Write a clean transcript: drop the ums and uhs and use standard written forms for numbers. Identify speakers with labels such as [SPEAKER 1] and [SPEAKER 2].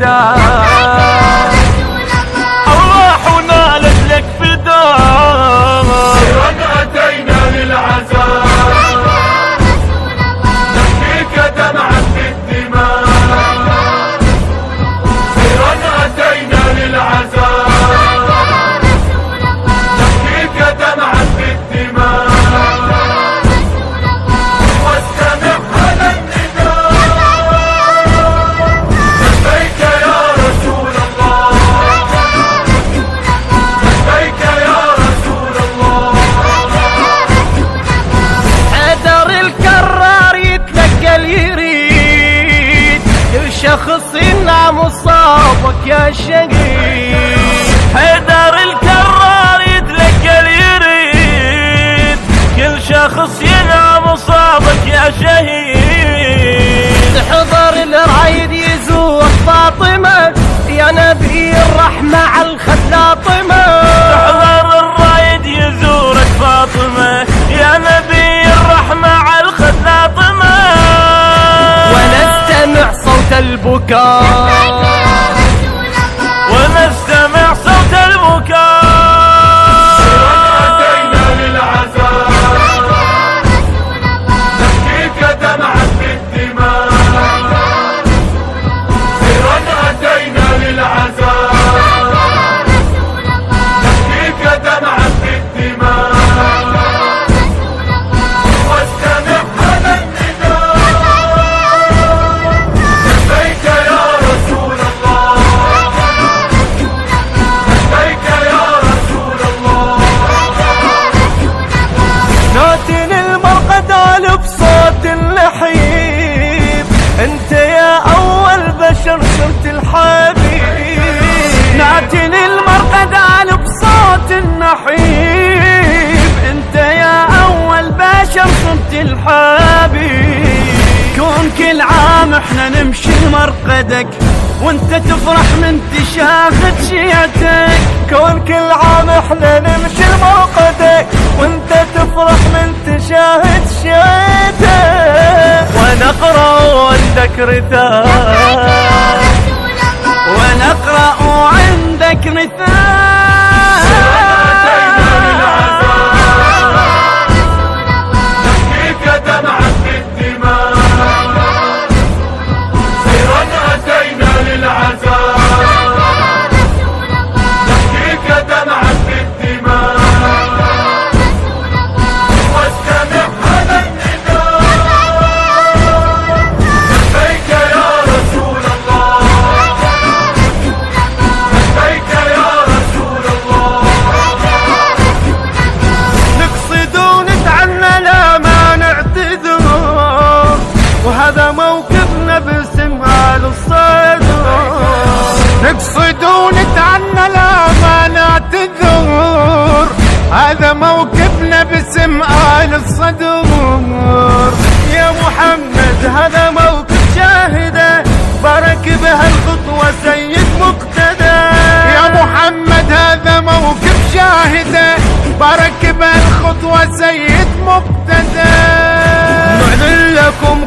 [SPEAKER 1] الفداء، أرواحنا لك فداء.
[SPEAKER 2] سرا أتينا للعزاء نبكيك دمعا في الدماء، سرا أتينا للعزاء نبكيك دمعا في الدماء. واستمع على النداء لبيك يا رسول الله، لبيك يا رسول الله.
[SPEAKER 1] حيدر الكرار يتنقل يريد كل شخص ينعم مصابك يا شهيد. حيدر الكرار يتنقل يريد كل شخص ينعم مصابك يا شهيد. تحضر الرايد يزور فاطمة يا نبي الرحمة على الخد لاطمة. تحضر الرايد يزورك فاطمة يا نبي الرحمة على الخد لاطمة. ونستمع صوت البكاء، ونستمع صوت البكاء.
[SPEAKER 2] أتينا للعزاء نبكيك دمعا في الدماء، سرا أتينا للعزاء نبكيك دمعا في الدماء. واستمع على النداء لبيك يا رسول الله، لبيك يا رسول الله.
[SPEAKER 1] ناتن المرقد بصوت النحيب، انت يا اول بشر صرت الحبيب. ناتن المرقد بصوت النحيب، انت يا اول بشر صرت الحبيب. كون كل عام احنا نمشي لمرقدك وانت تفرح من تشاهد شيعتك. كون كل عام احنا نمشي لمرقدك وانت تفرح من تشاهد شيعتك. ونقرأ عندك رثاء، ونقرأ عندك رثاء.
[SPEAKER 2] نبكيك دمعا في الدماء، سرا أتينا للعزاء نبكيك دمعا في الدماء. واستمع على النداء لبيك يا رسول الله، لبيك يا رسول الله.
[SPEAKER 1] نقصد ونتعنى لا ما نعتذر، وهذا موقفنا باسم آل الصدر. نقصد ونتعنى لا ما نعتذر، هذا موقفنا باسم آل الصدر. يا محمد هذا موقف شاهده بارك بها الخطوة سيد مقتدى. يا محمد هذا موقف شاهده بارك بها الخطوة سيد مقتدى. نعلن لكم